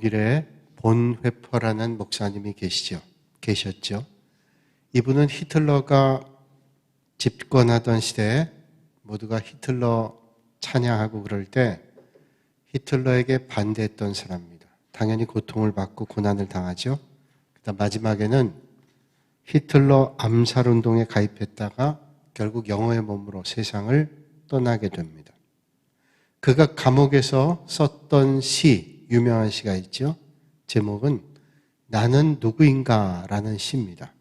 독일에 본회퍼라는 목사님이 계셨죠. 이분은 히틀러가 집권하던 시대에 모두가 히틀러 찬양하고 그럴 때 히틀러에게 반대했던 사람입니다. 당연히 고통을 받고 고난을 당하죠. 그다음 마지막에는 히틀러 암살운동에 가입했다가 결국 영어의 몸으로 세상을 떠나게 됩니다. 그가 감옥에서 썼던 시, 유명한 시가 있죠. 제목은 나는 누구인가 라는 시입니다.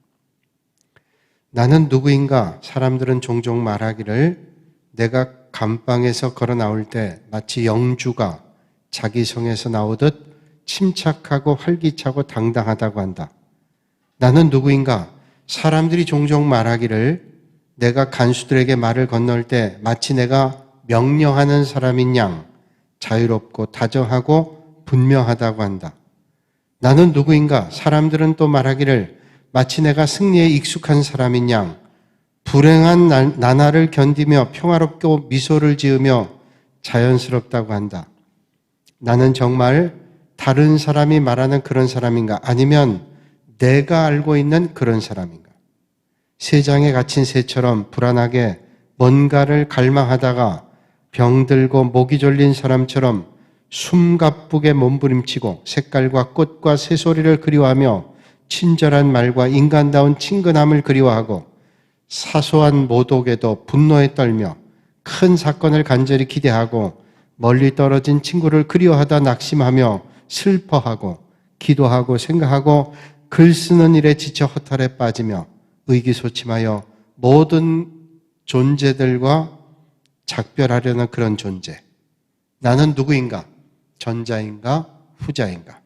나는 누구인가? 사람들은 종종 말하기를 내가 감방에서 걸어 나올 때 마치 영주가 자기 성에서 나오듯 침착하고 활기차고 당당하다고 한다. 나는 누구인가? 사람들이 종종 말하기를 내가 간수들에게 말을 건널 때 마치 내가 명령하는 사람인 양 자유롭고 다정하고 분명하다고 한다. 나는 누구인가? 사람들은 또 말하기를 마치 내가 승리에 익숙한 사람인 양 불행한 나날을 견디며 평화롭고 미소를 지으며 자연스럽다고 한다. 나는 정말 다른 사람이 말하는 그런 사람인가? 아니면 내가 알고 있는 그런 사람인가? 세장에 갇힌 새처럼 불안하게 뭔가를 갈망하다가 병들고 목이 졸린 사람처럼 숨가쁘게 몸부림치고 색깔과 꽃과 새소리를 그리워하며 친절한 말과 인간다운 친근함을 그리워하고 사소한 모독에도 분노에 떨며 큰 사건을 간절히 기대하고 멀리 떨어진 친구를 그리워하다 낙심하며 슬퍼하고 기도하고 생각하고 글 쓰는 일에 지쳐 허탈에 빠지며 의기소침하여 모든 존재들과 작별하려는 그런 존재. 나는 누구인가? 전자인가? 후자인가?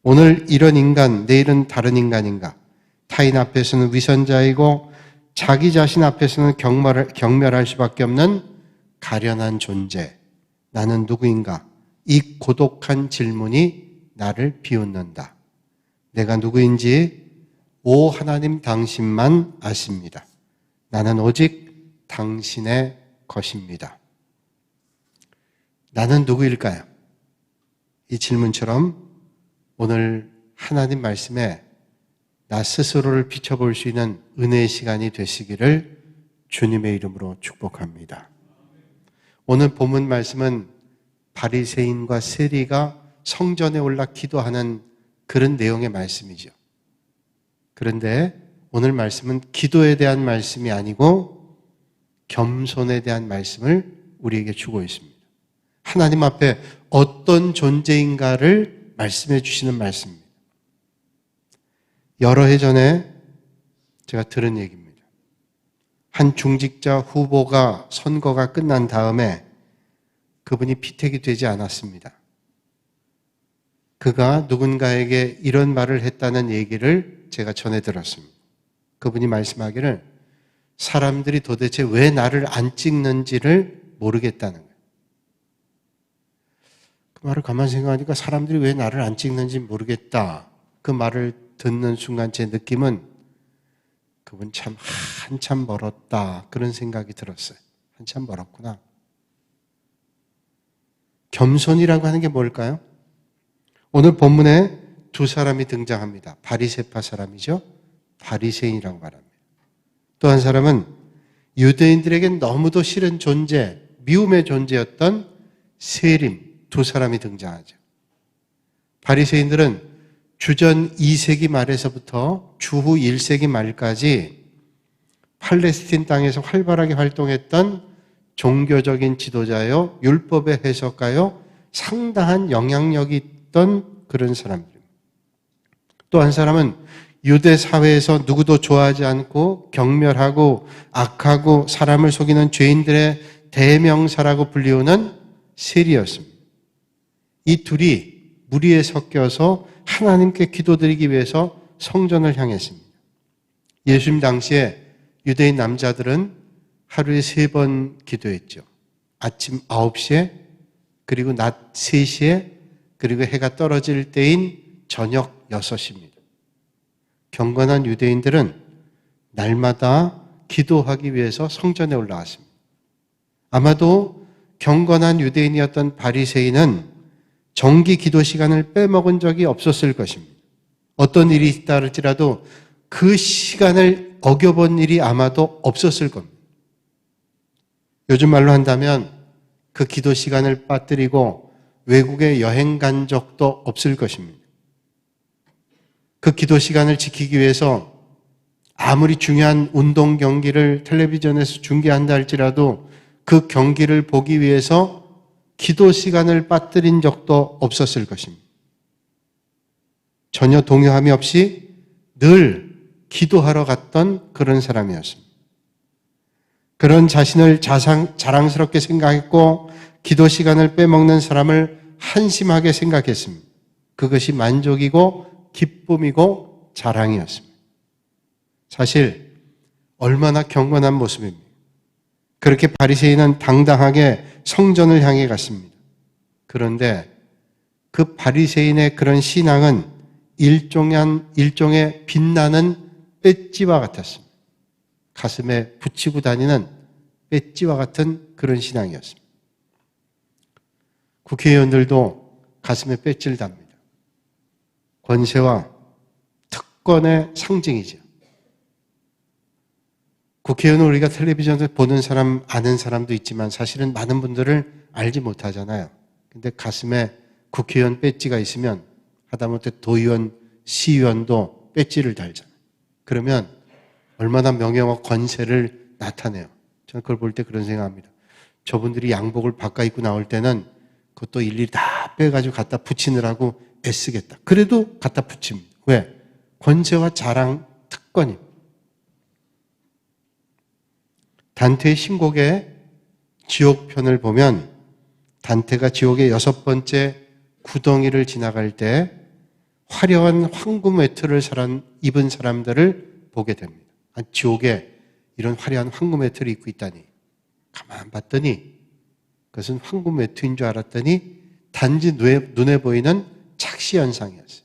오늘 이런 인간, 내일은 다른 인간인가? 타인 앞에서는 위선자이고 자기 자신 앞에서는 경멸할 수밖에 없는 가련한 존재. 나는 누구인가? 이 고독한 질문이 나를 비웃는다. 내가 누구인지 오 하나님 당신만 아십니다. 나는 오직 당신의 것입니다. 나는 누구일까요? 이 질문처럼 오늘 하나님 말씀에 나 스스로를 비춰볼 수 있는 은혜의 시간이 되시기를 주님의 이름으로 축복합니다. 오늘 본문 말씀은 바리새인과 세리가 성전에 올라 기도하는 그런 내용의 말씀이죠. 그런데 오늘 말씀은 기도에 대한 말씀이 아니고 겸손에 대한 말씀을 우리에게 주고 있습니다. 하나님 앞에 어떤 존재인가를 말씀해 주시는 말씀입니다. 여러 해 전에 제가 들은 얘기입니다. 한 중직자 후보가 선거가 끝난 다음에 그분이 피택이 되지 않았습니다. 그가 누군가에게 이런 말을 했다는 얘기를 제가 전해 들었습니다. 그분이 말씀하기를 사람들이 도대체 왜 나를 안 찍는지를 모르겠다는 거예요. 그 말을 가만히 생각하니까 사람들이 왜 나를 안 찍는지 모르겠다. 그 말을 듣는 순간 제 느낌은 그분 참 한참 멀었다. 그런 생각이 들었어요. 한참 멀었구나. 겸손이라고 하는 게 뭘까요? 오늘 본문에 두 사람이 등장합니다. 바리새파 사람이죠. 바리새인이라고 말합니다. 또 한 사람은 유대인들에겐 너무도 싫은 존재, 미움의 존재였던 세림, 두 사람이 등장하죠. 바리새인들은 주전 2세기 말에서부터 주후 1세기 말까지 팔레스틴 땅에서 활발하게 활동했던 종교적인 지도자요, 율법의 해석가요, 상당한 영향력이 있던 그런 사람들입니다. 또 한 사람은 유대 사회에서 누구도 좋아하지 않고 경멸하고 악하고 사람을 속이는 죄인들의 대명사라고 불리우는 세리였습니다. 이 둘이 무리에 섞여서 하나님께 기도드리기 위해서 성전을 향했습니다. 예수님 당시에 유대인 남자들은 하루에 3번 기도했죠. 아침 9시에, 그리고 낮 3시에, 그리고 해가 떨어질 때인 저녁 6시입니다. 경건한 유대인들은 날마다 기도하기 위해서 성전에 올라갔습니다. 아마도 경건한 유대인이었던 바리새인은 정기 기도 시간을 빼먹은 적이 없었을 것입니다. 어떤 일이 있다 할지라도 그 시간을 어겨본 일이 아마도 없었을 겁니다. 요즘 말로 한다면 그 기도 시간을 빠뜨리고 외국에 여행 간 적도 없을 것입니다. 그 기도 시간을 지키기 위해서 아무리 중요한 운동 경기를 텔레비전에서 중계한다 할지라도 그 경기를 보기 위해서 기도 시간을 빠뜨린 적도 없었을 것입니다. 전혀 동요함이 없이 늘 기도하러 갔던 그런 사람이었습니다. 그런 자신을 자랑스럽게 생각했고 기도 시간을 빼먹는 사람을 한심하게 생각했습니다. 그것이 만족이고 기쁨이고 자랑이었습니다. 사실 얼마나 경건한 모습입니다. 그렇게 바리새인은 당당하게 성전을 향해 갔습니다. 그런데 그 바리새인의 그런 신앙은 일종의 빛나는 배지와 같았습니다. 가슴에 붙이고 다니는 배지와 같은 그런 신앙이었습니다. 국회의원들도 가슴에 배지를 답니다. 권세와 특권의 상징이죠. 국회의원은 우리가 텔레비전에서 보는 사람, 아는 사람도 있지만 사실은 많은 분들을 알지 못하잖아요. 근데 가슴에 국회의원 배지가 있으면 하다못해 도의원, 시의원도 배지를 달잖아요. 그러면 얼마나 명예와 권세를 나타내요. 저는 그걸 볼 때 그런 생각합니다. 저분들이 양복을 바꿔 입고 나올 때는 그것도 일일이 다 빼가지고 갖다 붙이느라고 애쓰겠다. 그래도 갖다 붙입니다. 왜? 권세와 자랑, 특권입니다. 단테의 신곡의 지옥편을 보면 단테가 지옥의 6번째 구덩이를 지나갈 때 화려한 황금 외투를 입은 사람들을 보게 됩니다. 지옥에 이런 화려한 황금 외투를 입고 있다니 가만 봤더니 그것은 황금 외투인 줄 알았더니 단지 눈에 보이는 착시 현상이었어요.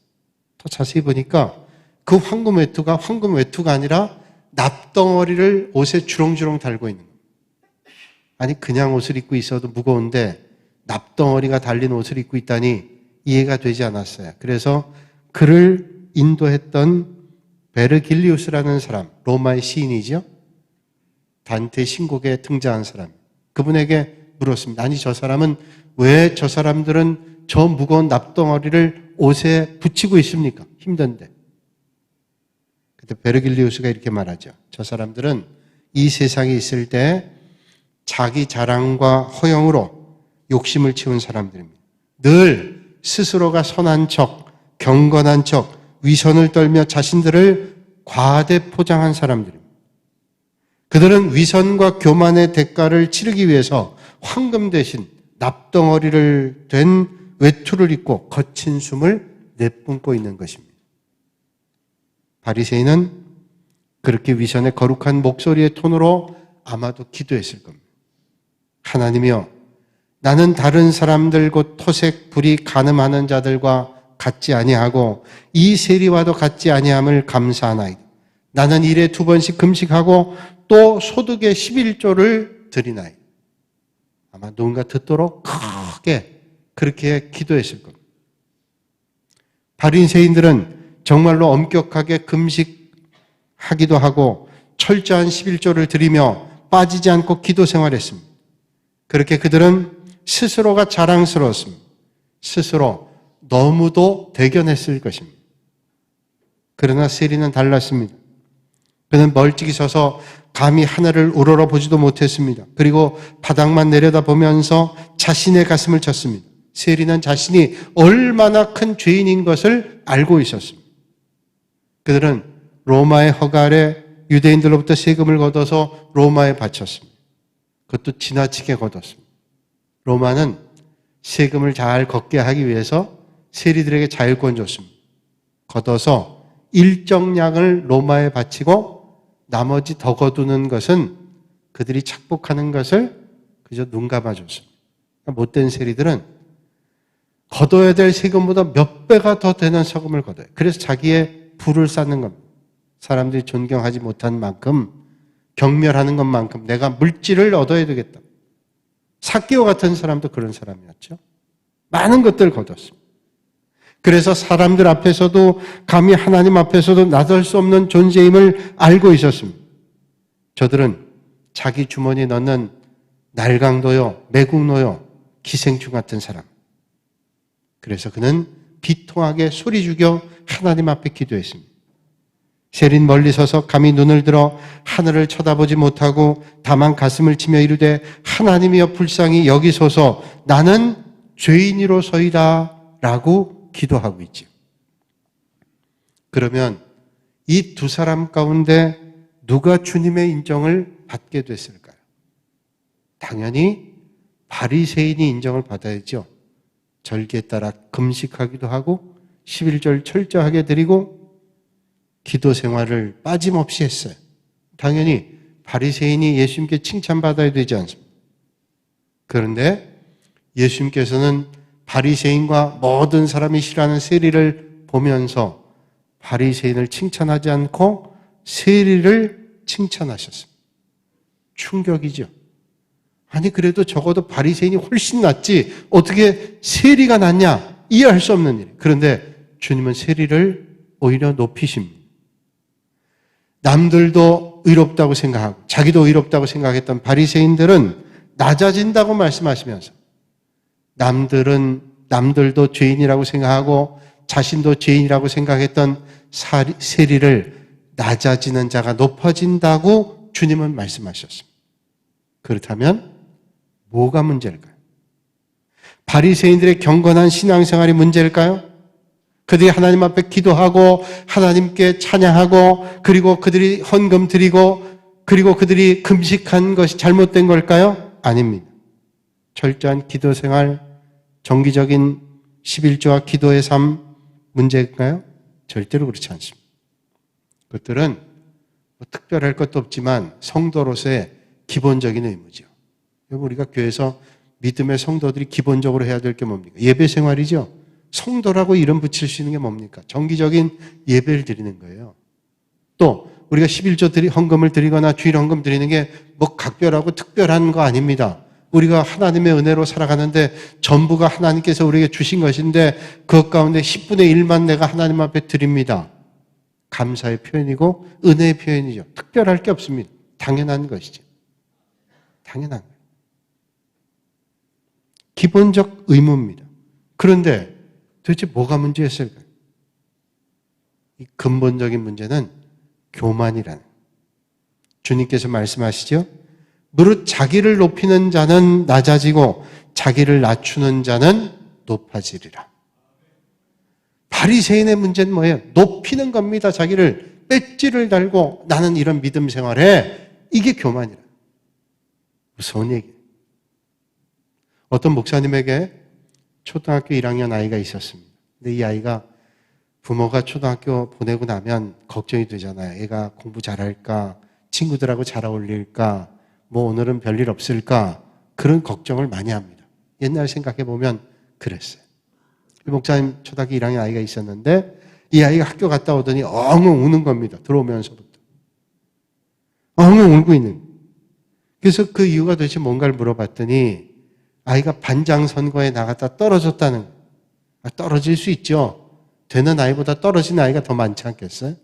더 자세히 보니까 그 황금 외투가 아니라 납덩어리를 옷에 주렁주렁 달고 있는 겁니다. 아니 그냥 옷을 입고 있어도 무거운데 납덩어리가 달린 옷을 입고 있다니 이해가 되지 않았어요. 그래서 그를 인도했던 베르길리우스라는 사람, 로마의 시인이죠. 단테 신곡에 등장한 사람. 그분에게 물었습니다. 아니 저 사람은 왜 저 사람들은 저 무거운 납덩어리를 옷에 붙이고 있습니까? 힘든데. 그때 베르길리우스가 이렇게 말하죠. 저 사람들은 이 세상에 있을 때 자기 자랑과 허영으로 욕심을 채운 사람들입니다. 늘 스스로가 선한 척, 경건한 척, 위선을 떨며 자신들을 과대 포장한 사람들입니다. 그들은 위선과 교만의 대가를 치르기 위해서 황금 대신 납덩어리를 된 외투를 입고 거친 숨을 내뿜고 있는 것입니다. 바리새인은 그렇게 위선의 거룩한 목소리의 톤으로 아마도 기도했을 겁니다. 하나님이여, 나는 다른 사람들 곧 토색, 불이 간음하는 자들과 같지 아니하고 이 세리와도 같지 아니함을 감사하나이다. 나는 일에 2번씩 금식하고 또 소득의 11조를 드리나이다. 아마 누군가 듣도록 크게 그렇게 기도했을 겁니다. 바리새인들은 정말로 엄격하게 금식하기도 하고 철저한 11조를 드리며 빠지지 않고 기도 생활했습니다. 그렇게 그들은 스스로가 자랑스러웠습니다. 스스로 너무도 대견했을 것입니다. 그러나 세리는 달랐습니다. 그는 멀찍이 서서 감히 하늘을 우러러 보지도 못했습니다. 그리고 바닥만 내려다보면서 자신의 가슴을 쳤습니다. 세리는 자신이 얼마나 큰 죄인인 것을 알고 있었습니다. 그들은 로마의 허가 아래 유대인들로부터 세금을 걷어서 로마에 바쳤습니다. 그것도 지나치게 걷었습니다. 로마는 세금을 잘 걷게 하기 위해서 세리들에게 자율권 줬습니다. 걷어서 일정량을 로마에 바치고 나머지 더 거두는 것은 그들이 착복하는 것을 그저 눈 감아줬습니다. 못된 세리들은 걷어야 될 세금보다 몇 배가 더 되는 세금을 걷어요. 그래서 자기의 부를 쌓는 겁니다. 사람들이 존경하지 못한 만큼, 경멸하는 것만큼 내가 물질을 얻어야 되겠다. 삭개오 같은 사람도 그런 사람이었죠. 많은 것들을 거뒀습니다. 그래서 사람들 앞에서도 감히 하나님 앞에서도 나설 수 없는 존재임을 알고 있었습니다. 저들은 자기 주머니에 넣는 날강도요, 매국노요, 기생충 같은 사람. 그래서 그는 비통하게 소리 죽여 하나님 앞에 기도했습니다. 세린 멀리 서서 감히 눈을 들어 하늘을 쳐다보지 못하고 다만 가슴을 치며 이르되 하나님이여 불쌍히 여기소서 나는 죄인이로소이다 라고 기도하고 있죠. 그러면 이 두 사람 가운데 누가 주님의 인정을 받게 됐을까요? 당연히 바리새인이 인정을 받아야죠. 절기에 따라 금식하기도 하고 11절 철저하게 드리고 기도 생활을 빠짐없이 했어요. 당연히 바리새인이 예수님께 칭찬받아야 되지 않습니까? 그런데 예수님께서는 바리새인과 모든 사람이 싫어하는 세리를 보면서 바리새인을 칭찬하지 않고 세리를 칭찬하셨습니다. 충격이죠. 아니 그래도 적어도 바리새인이 훨씬 낫지 어떻게 세리가 낫냐 이해할 수 없는 일. 그런데 주님은 세리를 오히려 높이십니다. 남들도 의롭다고 생각하고 자기도 의롭다고 생각했던 바리새인들은 낮아진다고 말씀하시면서 남들도 죄인이라고 생각하고 자신도 죄인이라고 생각했던 세리를 낮아지는 자가 높아진다고 주님은 말씀하셨습니다. 그렇다면 뭐가 문제일까요? 바리새인들의 경건한 신앙생활이 문제일까요? 그들이 하나님 앞에 기도하고 하나님께 찬양하고 그리고 그들이 헌금 드리고 그리고 그들이 금식한 것이 잘못된 걸까요? 아닙니다. 철저한 기도생활, 정기적인 11조와 기도의 삶 문제일까요? 절대로 그렇지 않습니다. 그것들은 뭐 특별할 것도 없지만 성도로서의 기본적인 의무죠. 우리가 교회에서 믿음의 성도들이 기본적으로 해야 될 게 뭡니까? 예배 생활이죠. 성도라고 이름 붙일 수 있는 게 뭡니까? 정기적인 예배를 드리는 거예요. 또 우리가 11조 헌금을 드리거나 주일 헌금 드리는 게 뭐 각별하고 특별한 거 아닙니다. 우리가 하나님의 은혜로 살아가는데 전부가 하나님께서 우리에게 주신 것인데 그 가운데 10분의 1만 내가 하나님 앞에 드립니다. 감사의 표현이고 은혜의 표현이죠. 특별할 게 없습니다. 당연한 것이죠. 당연한 거예요. 기본적 의무입니다. 그런데 도대체 뭐가 문제였을까요? 이 근본적인 문제는 교만이라는 거예요. 주님께서 말씀하시죠. 무릇 자기를 높이는 자는 낮아지고 자기를 낮추는 자는 높아지리라. 바리새인의 문제는 뭐예요? 높이는 겁니다. 자기를 배지를 달고 나는 이런 믿음 생활에 이게 교만이라. 무서운 얘기예요. 어떤 목사님에게 초등학교 1학년 아이가 있었습니다. 근데 이 아이가 부모가 초등학교 보내고 나면 걱정이 되잖아요. 애가 공부 잘할까? 친구들하고 잘 어울릴까? 뭐 오늘은 별일 없을까? 그런 걱정을 많이 합니다. 옛날 생각해 보면 그랬어요. 목사님 초등학교 1학년 아이가 있었는데 이 아이가 학교 갔다 오더니 엉엉 우는 겁니다. 들어오면서부터. 엉엉 울고 있는 거예요. 그래서 그 이유가 도대체 뭔가를 물어봤더니 아이가 반장 선거에 나갔다 떨어졌다는 거예요. 떨어질 수 있죠. 되는 아이보다 떨어진 아이가 더 많지 않겠어요?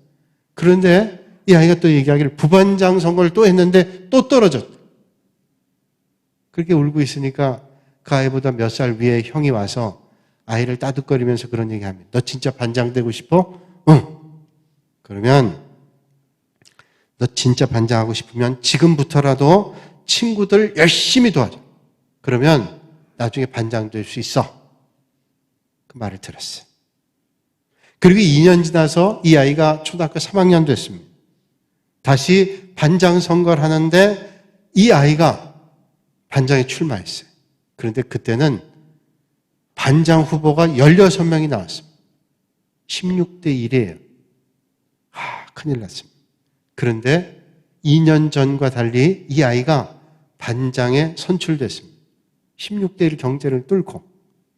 그런데 이 아이가 또 얘기하기를 부반장 선거를 또 했는데 또 떨어졌다. 그렇게 울고 있으니까 그 아이보다 몇 살 위에 형이 와서 아이를 따뜻거리면서 그런 얘기합니다. 너 진짜 반장 되고 싶어? 응. 그러면 너 진짜 반장하고 싶으면 지금부터라도 친구들 열심히 도와줘. 그러면 나중에 반장 될 수 있어. 그 말을 들었어요. 그리고 2년 지나서 이 아이가 초등학교 3학년 됐습니다. 다시 반장 선거를 하는데 이 아이가 반장에 출마했어요. 그런데 그때는 반장 후보가 16명이 나왔습니다. 16대 1이에요. 큰일 났습니다. 그런데 2년 전과 달리 이 아이가 반장에 선출됐습니다. 16대 1 경제를 뚫고.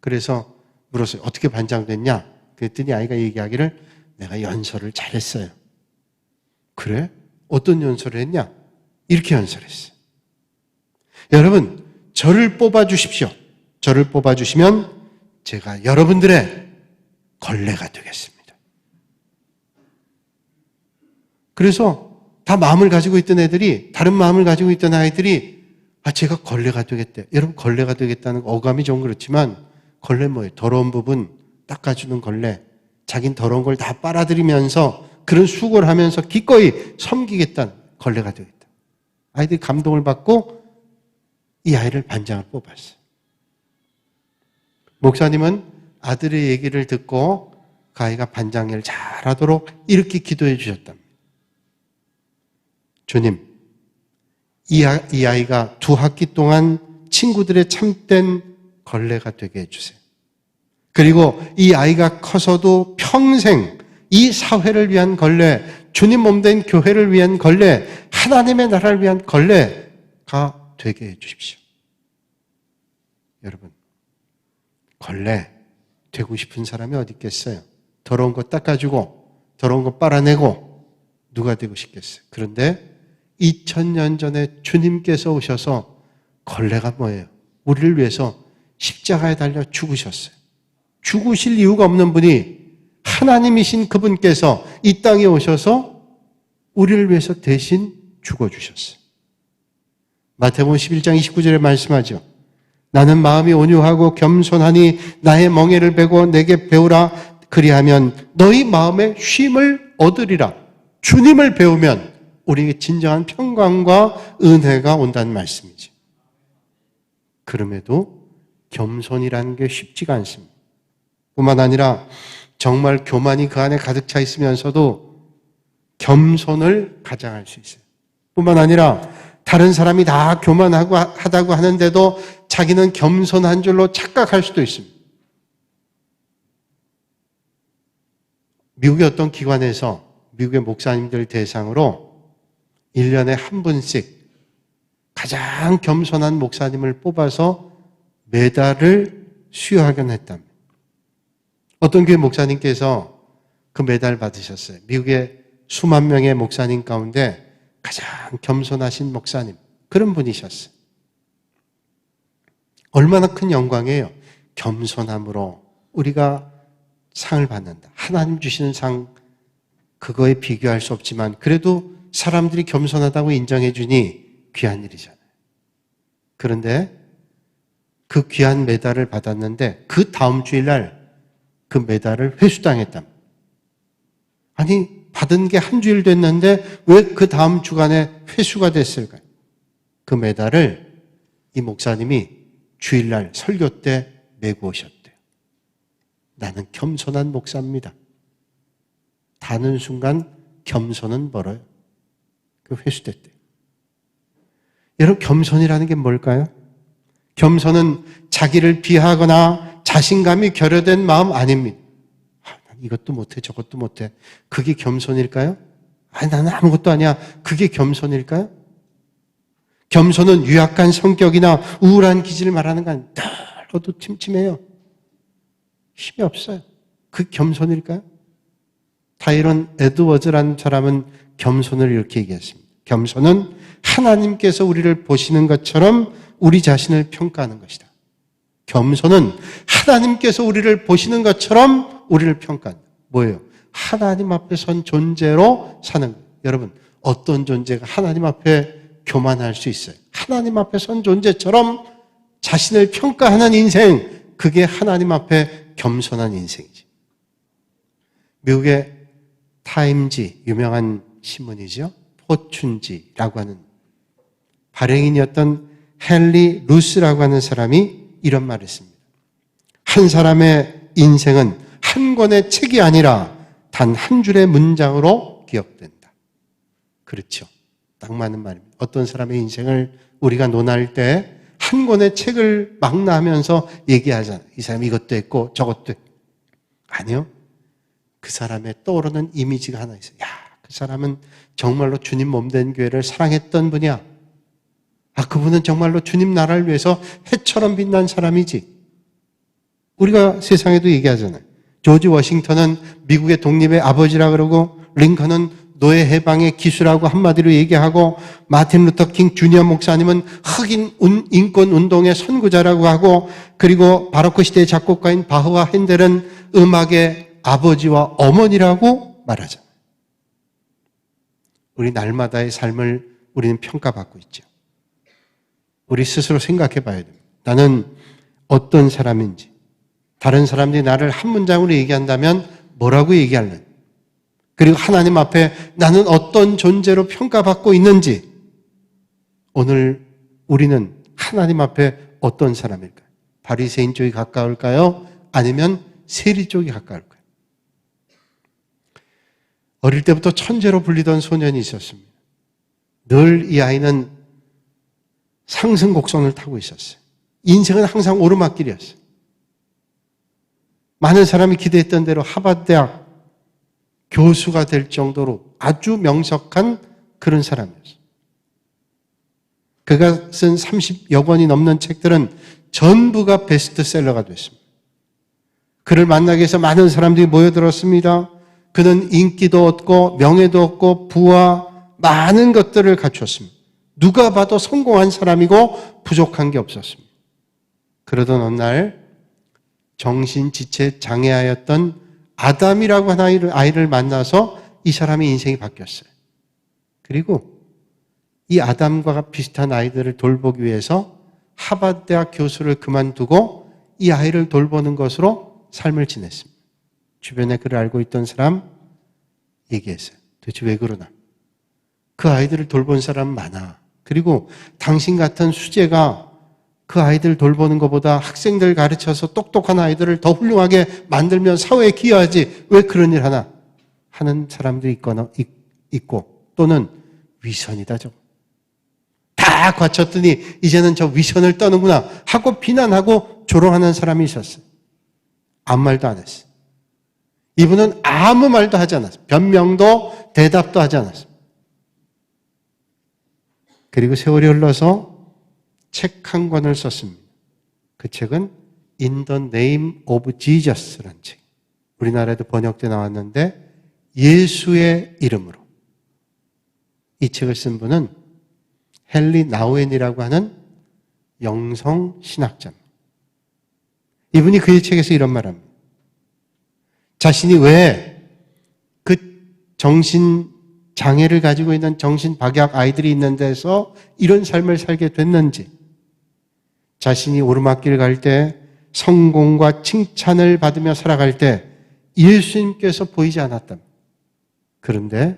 그래서 물었어요. 어떻게 반장 됐냐? 그랬더니 아이가 얘기하기를 내가 연설을 잘했어요. 그래? 어떤 연설을 했냐? 이렇게 연설했어요. 여러분, 저를 뽑아주십시오. 저를 뽑아주시면 제가 여러분들의 걸레가 되겠습니다. 그래서 다 마음을 가지고 있던 애들이, 다른 마음을 가지고 있던 아이들이 제가 걸레가 되겠대. 여러분, 걸레가 되겠다는 어감이 좀 그렇지만 걸레 뭐예요? 더러운 부분 닦아주는 걸레. 자긴 더러운 걸 다 빨아들이면서 그런 수고를 하면서 기꺼이 섬기겠다는 걸레가 되겠다. 아이들이 감동을 받고 이 아이를 반장을 뽑았어요. 목사님은 아들의 얘기를 듣고 그 아이가 반장 일을 잘하도록 이렇게 기도해 주셨답니다. 주님, 이 아이가 2학기 동안 친구들의 참된 걸레가 되게 해주세요. 그리고 이 아이가 커서도 평생 이 사회를 위한 걸레, 주님 몸된 교회를 위한 걸레, 하나님의 나라를 위한 걸레가 되게 해주십시오. 여러분, 걸레 되고 싶은 사람이 어디 있겠어요? 더러운 거 닦아주고 더러운 거 빨아내고 누가 되고 싶겠어요? 그런데 2000년 전에 주님께서 오셔서 걸레가 뭐예요? 우리를 위해서 십자가에 달려 죽으셨어요. 죽으실 이유가 없는 분이 하나님이신 그분께서 이 땅에 오셔서 우리를 위해서 대신 죽어주셨어요. 마태복음 11장 29절에 말씀하죠. 나는 마음이 온유하고 겸손하니 나의 멍에를 베고 내게 배우라. 그리하면 너희 마음에 쉼을 얻으리라. 주님을 배우면 우리에게 진정한 평강과 은혜가 온다는 말씀이지. 그럼에도 겸손이라는 게 쉽지가 않습니다. 뿐만 아니라 정말 교만이 그 안에 가득 차 있으면서도 겸손을 가장할 수 있어요. 뿐만 아니라 다른 사람이 다 교만하고 하다고 하는데도 자기는 겸손한 줄로 착각할 수도 있습니다. 미국의 어떤 기관에서 미국의 목사님들 대상으로 1년에 한 분씩 가장 겸손한 목사님을 뽑아서 메달을 수여하곤 했답니다. 어떤 교회 목사님께서 그 메달을 받으셨어요. 미국의 수만 명의 목사님 가운데 가장 겸손하신 목사님, 그런 분이셨어요. 얼마나 큰 영광이에요. 겸손함으로 우리가 상을 받는다. 하나님 주시는 상, 그거에 비교할 수 없지만 그래도 사람들이 겸손하다고 인정해 주니 귀한 일이잖아요. 그런데 그 귀한 메달을 받았는데 그 다음 주일날 그 메달을 회수당했답니다. 아니, 받은 게 한 주일 됐는데 왜 그 다음 주간에 회수가 됐을까요? 그 메달을 이 목사님이 주일날 설교 때 메고 오셨대요. 나는 겸손한 목사입니다. 다는 순간 겸손은 멀어요. 그 회수됐대요. 여러분, 겸손이라는 게 뭘까요? 겸손은 자기를 비하하거나 자신감이 결여된 마음 아닙니다. 난 이것도 못해 저것도 못해. 그게 겸손일까요? 나는 아무것도 아니야. 그게 겸손일까요? 겸손은 유약한 성격이나 우울한 기질을 말하는 거 아니에요. 늙어도 침침해요. 힘이 없어요. 그 겸손일까요? 타이런 에드워즈라는 사람은 겸손을 이렇게 얘기했습니다. 겸손은 하나님께서 우리를 보시는 것처럼 우리 자신을 평가하는 것이다. 겸손은 하나님께서 우리를 보시는 것처럼 우리를 평가한다. 뭐예요? 하나님 앞에 선 존재로 사는 거예요. 여러분, 어떤 존재가 하나님 앞에 교만할 수 있어요? 하나님 앞에 선 존재처럼 자신을 평가하는 인생, 그게 하나님 앞에 겸손한 인생이지. 미국의 타임지, 유명한 신문이죠. 포춘지라고 하는 발행인이었던 헨리 루스라고 하는 사람이 이런 말을 했습니다. 한 사람의 인생은 한 권의 책이 아니라 단 한 줄의 문장으로 기억된다. 그렇죠. 딱 맞는 말입니다. 어떤 사람의 인생을 우리가 논할 때 한 권의 책을 망라하면서 얘기하잖아요. 이 사람이 이것도 했고 저것도 했고. 아니요. 그 사람의 떠오르는 이미지가 하나 있어요. 그 사람은 정말로 주님 몸된 교회를 사랑했던 분이야. 그분은 정말로 주님 나라를 위해서 해처럼 빛난 사람이지. 우리가 세상에도 얘기하잖아요. 조지 워싱턴은 미국의 독립의 아버지라 그러고 링컨은 노예 해방의 기수라고 한마디로 얘기하고, 마틴 루터 킹 주니어 목사님은 흑인 인권 운동의 선구자라고 하고, 그리고 바로크 시대의 작곡가인 바흐와 핸델은 음악의 아버지와 어머니라고 말하잖아요. 우리 날마다의 삶을 우리는 평가받고 있죠. 우리 스스로 생각해 봐야 됩니다. 나는 어떤 사람인지, 다른 사람들이 나를 한 문장으로 얘기한다면 뭐라고 얘기할는지, 그리고 하나님 앞에 나는 어떤 존재로 평가받고 있는지, 오늘 우리는 하나님 앞에 어떤 사람일까요? 바리새인 쪽이 가까울까요? 아니면 세리 쪽이 가까울까요? 어릴 때부터 천재로 불리던 소년이 있었습니다. 늘 이 아이는 상승 곡선을 타고 있었어요. 인생은 항상 오르막길이었어요. 많은 사람이 기대했던 대로 하버드 대학 교수가 될 정도로 아주 명석한 그런 사람이었어요. 그가 쓴 30여 권이 넘는 책들은 전부가 베스트셀러가 됐습니다. 그를 만나기 위해서 많은 사람들이 모여들었습니다. 그는 인기도 얻고 명예도 얻고 부와 많은 것들을 갖추었습니다. 누가 봐도 성공한 사람이고 부족한 게 없었습니다. 그러던 어느 날 정신지체 장애아였던 아담이라고 하는 아이를 만나서 이 사람의 인생이 바뀌었어요. 그리고 이 아담과 비슷한 아이들을 돌보기 위해서 하버드 대학 교수를 그만두고 이 아이를 돌보는 것으로 삶을 지냈습니다. 주변에 그를 알고 있던 사람 얘기했어요. 도대체 왜 그러나? 그 아이들을 돌본 사람 많아. 그리고 당신 같은 수재가 그 아이들 돌보는 것보다 학생들 가르쳐서 똑똑한 아이들을 더 훌륭하게 만들면 사회에 기여하지. 왜 그런 일 하나? 하는 사람들이 있고, 또는 위선이다 저거. 다 갖췄더니 이제는 저 위선을 떠는구나 하고 비난하고 조롱하는 사람이 있었어요. 아무 말도 안 했어요. 이분은 아무 말도 하지 않았어요. 변명도 대답도 하지 않았어요. 그리고 세월이 흘러서 책 한 권을 썼습니다. 그 책은 In the Name of Jesus라는 책. 우리나라에도 번역돼 나왔는데 예수의 이름으로. 이 책을 쓴 분은 헨리 나우엔이라고 하는 영성 신학자입니다. 이분이 그의 책에서 이런 말합니다. 자신이 왜 그 정신 장애를 가지고 있는 정신 박약 아이들이 있는 데서 이런 삶을 살게 됐는지, 자신이 오르막길 갈 때 성공과 칭찬을 받으며 살아갈 때 예수님께서 보이지 않았답니다. 그런데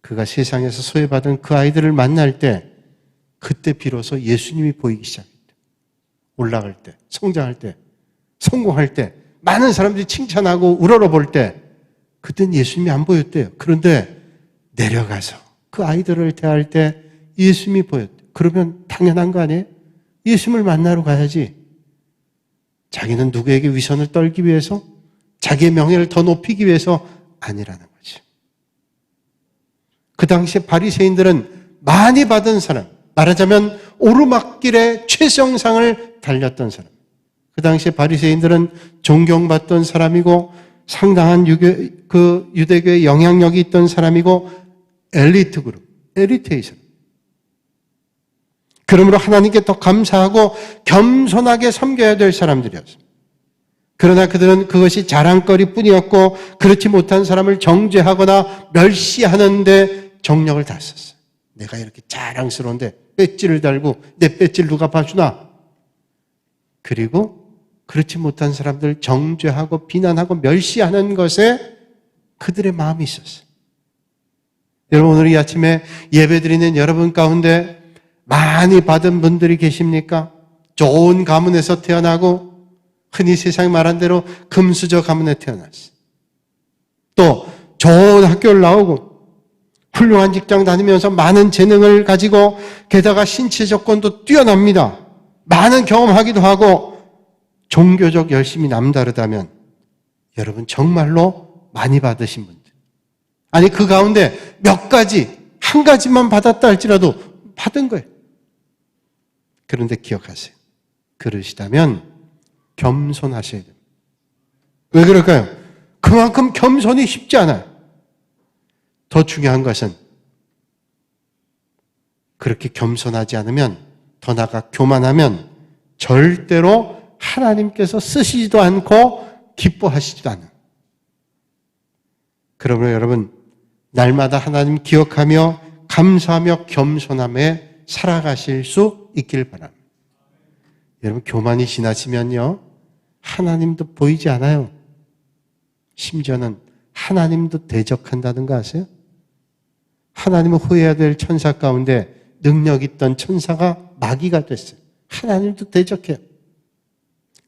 그가 세상에서 소외받은 그 아이들을 만날 때 그때 비로소 예수님이 보이기 시작했다. 올라갈 때, 성장할 때, 성공할 때, 많은 사람들이 칭찬하고 우러러볼 때 그땐 예수님이 안 보였대요. 그런데 내려가서 그 아이들을 대할 때 예수님이 보였대요. 그러면 당연한 거 아니에요? 예수님을 만나러 가야지. 자기는 누구에게 위선을 떨기 위해서, 자기의 명예를 더 높이기 위해서 아니라는 거지. 그 당시에 바리새인들은 많이 받은 사람, 말하자면 오르막길의 최정상을 달렸던 사람. 그 당시에 바리새인들은 존경받던 사람이고 상당한 유대교의 영향력이 있던 사람이고 엘리트 그룹, 엘리트의 사람. 그러므로 하나님께 더 감사하고 겸손하게 섬겨야 될 사람들이었습니다. 그러나 그들은 그것이 자랑거리 뿐이었고 그렇지 못한 사람을 정죄하거나 멸시하는데 정력을 다 썼어요. 내가 이렇게 자랑스러운데 배지를 달고 내 배지를 누가 봐주나? 그리고 그렇지 못한 사람들 정죄하고 비난하고 멸시하는 것에 그들의 마음이 있었어요. 여러분, 오늘 이 아침에 예배드리는 여러분 가운데 많이 받은 분들이 계십니까? 좋은 가문에서 태어나고 흔히 세상에 말한 대로 금수저 가문에 태어났어요. 또 좋은 학교를 나오고 훌륭한 직장 다니면서 많은 재능을 가지고 게다가 신체 조건도 뛰어납니다. 많은 경험하기도 하고 종교적 열심이 남다르다면 여러분 정말로 많이 받으신 분들, 아니 그 가운데 몇 가지, 한 가지만 받았다 할지라도 받은 거예요. 그런데 기억하세요. 그러시다면 겸손하셔야 됩니다. 왜 그럴까요? 그만큼 겸손이 쉽지 않아요. 더 중요한 것은 그렇게 겸손하지 않으면, 더 나아가 교만하면 절대로 하나님께서 쓰시지도 않고 기뻐하시지도 않아요. 그러므로 여러분, 날마다 하나님 기억하며 감사하며 겸손함에 살아가실 수 있길 바랍니다. 여러분, 교만이 지나치면요, 하나님도 보이지 않아요. 심지어는 하나님도 대적한다는 거 아세요? 하나님은 후회해야 될 천사 가운데 능력 있던 천사가 마귀가 됐어요. 하나님도 대적해요.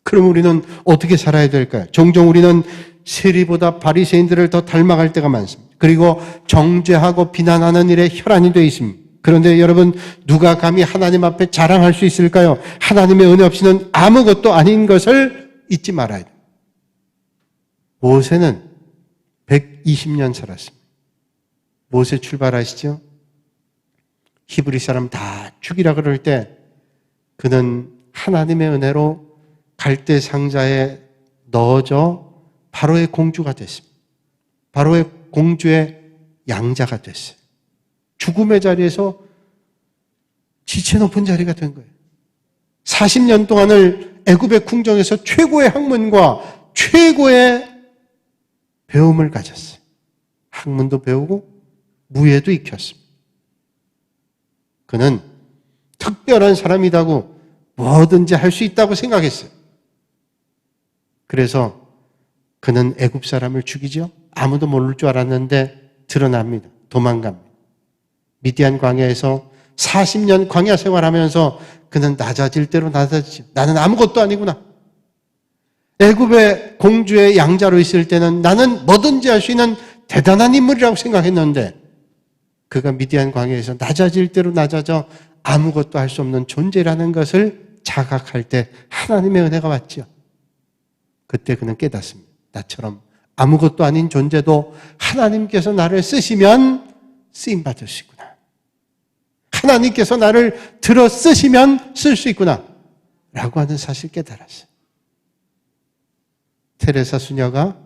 그럼 우리는 어떻게 살아야 될까요? 종종 우리는 세리보다 바리새인들을 더 닮아갈 때가 많습니다. 그리고 정죄하고 비난하는 일에 혈안이 되어 있습니다. 그런데 여러분, 누가 감히 하나님 앞에 자랑할 수 있을까요? 하나님의 은혜 없이는 아무것도 아닌 것을 잊지 말아야 돼요. 모세는 120년 살았습니다. 모세 출발하시죠? 히브리 사람 다 죽이라 그럴 때 그는 하나님의 은혜로 갈대 상자에 넣어져 바로의 공주가 됐습니다. 바로의 공주의 양자가 됐어요. 죽음의 자리에서 지체 높은 자리가 된 거예요. 40년 동안을 애굽의 궁정에서 최고의 학문과 최고의 배움을 가졌어요. 학문도 배우고 무예도 익혔습니다. 그는 특별한 사람이라고 뭐든지 할 수 있다고 생각했어요. 그래서 그는 애굽 사람을 죽이죠. 아무도 모를 줄 알았는데 드러납니다. 도망갑니다. 미디안 광야에서 40년 광야 생활하면서 그는 낮아질 대로 낮아지죠. 나는 아무것도 아니구나. 애굽의 공주의 양자로 있을 때는 나는 뭐든지 할 수 있는 대단한 인물이라고 생각했는데 그가 미디안 광야에서 낮아질 대로 낮아져 아무것도 할 수 없는 존재라는 것을 자각할 때 하나님의 은혜가 왔죠. 그때 그는 깨닫습니다. 나처럼 아무것도 아닌 존재도 하나님께서 나를 쓰시면 쓰임받을 수 있구나. 하나님께서 나를 들어 쓰시면 쓸 수 있구나 라고 하는 사실 깨달았어요. 테레사 수녀가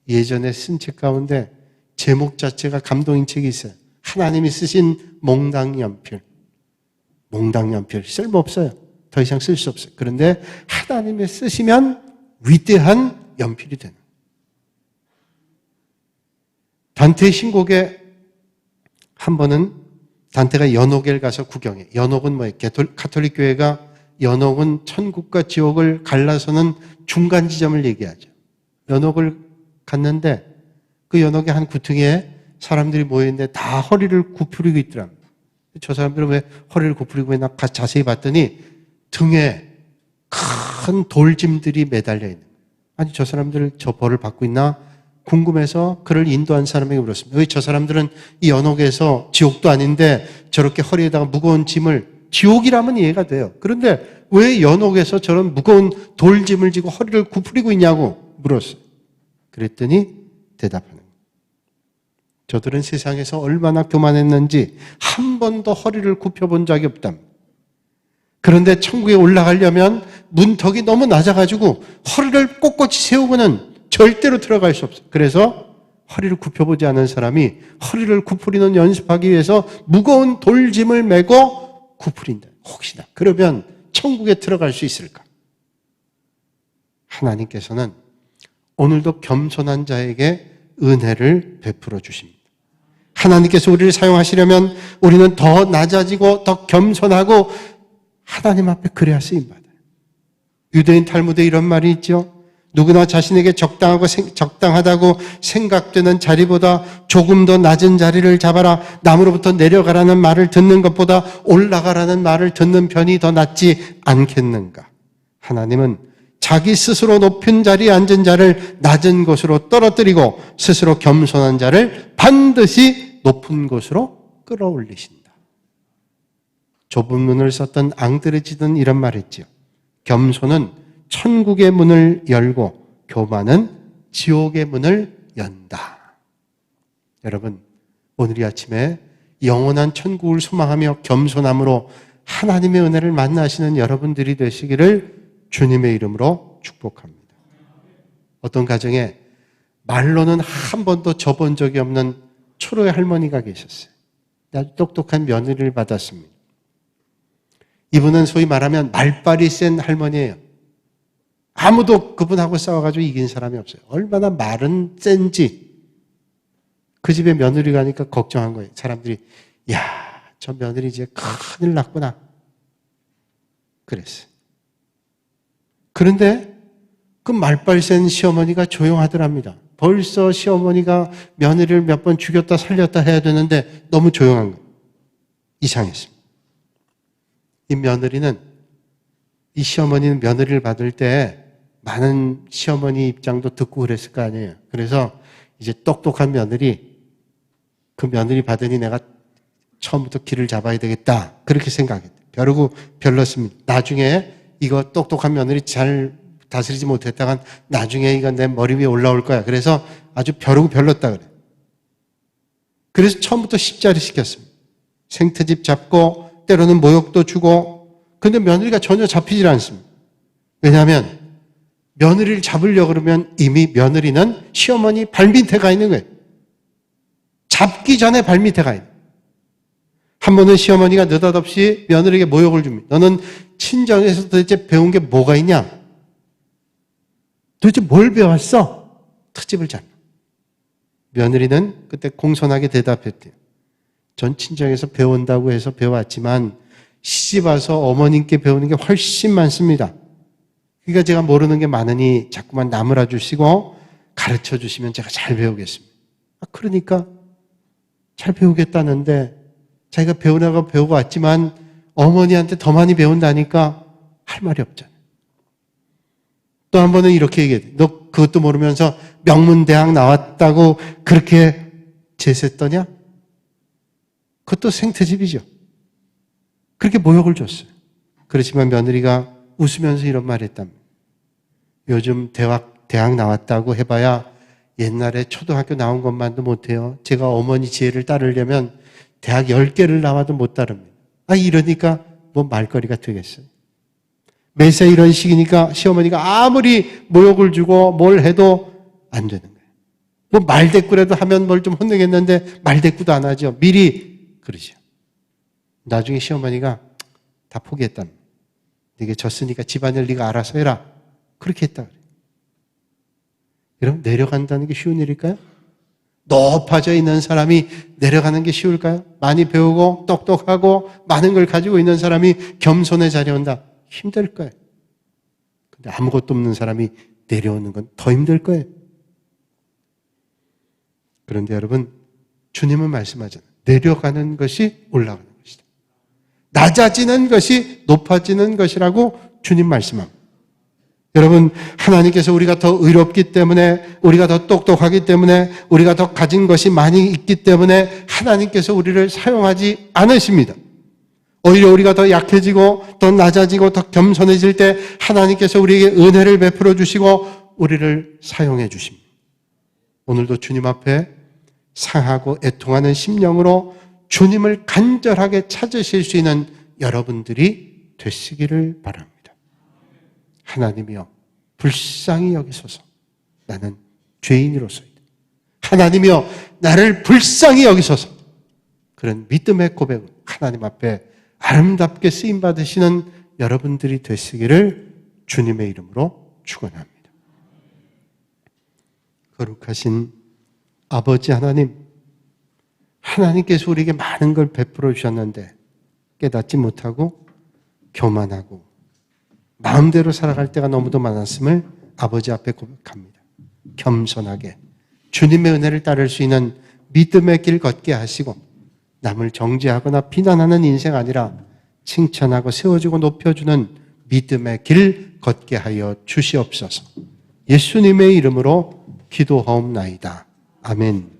예전에 쓴 책 가운데 제목 자체가 감동인 책이 있어요. 하나님이 쓰신 몽당연필. 몽당연필 쓸모없어요. 더 이상 쓸 수 없어요. 그런데 하나님이 쓰시면 위대한 연필이 되는. 단테의 신곡에 한 번은 단테가 연옥에 가서 구경해. 연옥은 뭐예요? 가톨릭 교회가 연옥은 천국과 지옥을 갈라서는 중간 지점을 얘기하죠. 연옥을 갔는데 그 연옥의 한 구퉁이에 사람들이 모여있는데 다 허리를 굽히고 있더랍니다. 저 사람들은 왜 허리를 굽히고 있나 자세히 봤더니 등에 큰 돌짐들이 매달려 있는 거예요. 아니 저 사람들 저 벌을 받고 있나 궁금해서 그를 인도한 사람에게 물었습니다. 왜 저 사람들은 이 연옥에서 지옥도 아닌데 저렇게 허리에다가 무거운 짐을, 지옥이라면 이해가 돼요. 그런데 왜 연옥에서 저런 무거운 돌짐을 지고 허리를 굽히고 있냐고 물었어요. 그랬더니 대답하는 거예요. 저들은 세상에서 얼마나 교만했는지 한 번도 허리를 굽혀본 적이 없답니다. 그런데 천국에 올라가려면 문턱이 너무 낮아가지고 허리를 꼿꼿이 세우고는 절대로 들어갈 수 없어요. 그래서 허리를 굽혀보지 않은 사람이 허리를 굽히는 연습하기 위해서 무거운 돌짐을 메고 굽힌다. 혹시나 그러면 천국에 들어갈 수 있을까? 하나님께서는 오늘도 겸손한 자에게 은혜를 베풀어 주십니다. 하나님께서 우리를 사용하시려면 우리는 더 낮아지고 더 겸손하고 하나님 앞에 그래야 쓰임받아요. 유대인 탈무드에 이런 말이 있죠. 누구나 자신에게 적당하다고 생각되는 자리보다 조금 더 낮은 자리를 잡아라. 남으로부터 내려가라는 말을 듣는 것보다 올라가라는 말을 듣는 편이 더 낫지 않겠는가. 하나님은 자기 스스로 높은 자리에 앉은 자를 낮은 곳으로 떨어뜨리고 스스로 겸손한 자를 반드시 높은 곳으로 끌어올리신다. 좁은 문을 썼던 앙드레지드는 이런 말을 했지요. 겸손은 천국의 문을 열고 교만은 지옥의 문을 연다. 여러분, 오늘 이 아침에 영원한 천국을 소망하며 겸손함으로 하나님의 은혜를 만나시는 여러분들이 되시기를 주님의 이름으로 축복합니다. 어떤 가정에 말로는 한 번도 져본 적이 없는 초로의 할머니가 계셨어요. 아주 똑똑한 며느리를 받았습니다. 이분은 소위 말하면 말빨이 센 할머니예요. 아무도 그분하고 싸워가지고 이긴 사람이 없어요. 얼마나 말은 센지. 그 집에 며느리 가니까 걱정한 거예요. 사람들이 야, 저 며느리 이제 큰일 났구나. 그랬어요. 그런데 그 말빨 센 시어머니가 조용하더랍니다. 벌써 시어머니가 며느리를 몇 번 죽였다 살렸다 해야 되는데 너무 조용한 거예요. 이상했습니다. 이 시어머니는 며느리를 받을 때 많은 시어머니 입장도 듣고 그랬을 거 아니에요. 그래서 이제 똑똑한 며느리, 그 며느리 받으니 내가 처음부터 길을 잡아야 되겠다. 그렇게 생각했대요. 벼르고 별렀습니다. 나중에 이거 똑똑한 며느리 잘 다스리지 못했다간 나중에 이거 내 머리 위에 올라올 거야. 그래서 아주 벼르고 별렀다 그래요. 그래서 처음부터 십자리 시켰습니다. 생태집 잡고 때로는 모욕도 주고, 근데 며느리가 전혀 잡히질 않습니다. 왜냐하면 며느리를 잡으려고 그러면 이미 며느리는 시어머니 발밑에 가 있는 거예요. 잡기 전에 발밑에 가 있는 거예요. 한 번은 시어머니가 느닷없이 며느리에게 모욕을 줍니다. 너는 친정에서 도대체 배운 게 뭐가 있냐? 도대체 뭘 배웠어? 트집을 잡는. 며느리는 그때 공손하게 대답했대요. 전 친정에서 배운다고 해서 배워왔지만 시집 와서 어머님께 배우는 게 훨씬 많습니다. 그러니까 제가 모르는 게 많으니 자꾸만 나무라 주시고 가르쳐 주시면 제가 잘 배우겠습니다. 그러니까 잘 배우겠다는데 자기가 배우려고 배우고 왔지만 어머니한테 더 많이 배운다니까 할 말이 없잖아요. 또 한 번은 이렇게 얘기해요. 너 그것도 모르면서 명문대학 나왔다고 그렇게 제세떠냐? 그것도 생태집이죠. 그렇게 모욕을 줬어요. 그렇지만 며느리가 웃으면서 이런 말을 했답니다. 요즘 대학 나왔다고 해봐야 옛날에 초등학교 나온 것만도 못해요. 제가 어머니 지혜를 따르려면 대학 10개를 나와도 못 따릅니다. 이러니까 뭐 말거리가 되겠어요. 매세 이런 식이니까 시어머니가 아무리 모욕을 주고 뭘 해도 안 되는 거예요. 뭐 말대꾸라도 하면 뭘 좀 혼내겠는데 말대꾸도 안 하죠. 미리 그러죠. 나중에 시어머니가 다 포기했답니다. 네가 졌으니까 집안일 네가 알아서 해라. 그렇게 했다 그래요. 여러분, 내려간다는 게 쉬운 일일까요? 높아져 있는 사람이 내려가는 게 쉬울까요? 많이 배우고 똑똑하고 많은 걸 가지고 있는 사람이 겸손의 자리에 온다. 힘들 거예요. 근데 아무것도 없는 사람이 내려오는 건 더 힘들 거예요. 그런데 여러분, 주님은 말씀하잖아요. 내려가는 것이 올라가는 것이다. 낮아지는 것이 높아지는 것이라고 주님 말씀합니다. 여러분, 하나님께서 우리가 더 의롭기 때문에, 우리가 더 똑똑하기 때문에, 우리가 더 가진 것이 많이 있기 때문에 하나님께서 우리를 사용하지 않으십니다. 오히려 우리가 더 약해지고 더 낮아지고 더 겸손해질 때 하나님께서 우리에게 은혜를 베풀어 주시고 우리를 사용해 주십니다. 오늘도 주님 앞에 상하고 애통하는 심령으로 주님을 간절하게 찾으실 수 있는 여러분들이 되시기를 바랍니다. 하나님이여, 불쌍히 여기소서. 나는 죄인으로서이다. 하나님이여, 나를 불쌍히 여기소서. 그런 믿음의 고백을 하나님 앞에 아름답게 쓰임받으시는 여러분들이 되시기를 주님의 이름으로 축원합니다. 거룩하신 아버지 하나님, 하나님께서 우리에게 많은 걸 베풀어 주셨는데 깨닫지 못하고 교만하고 마음대로 살아갈 때가 너무도 많았음을 아버지 앞에 고백합니다. 겸손하게 주님의 은혜를 따를 수 있는 믿음의 길 걷게 하시고 남을 정죄하거나 비난하는 인생 아니라 칭찬하고 세워주고 높여주는 믿음의 길 걷게 하여 주시옵소서. 예수님의 이름으로 기도하옵나이다. 아멘.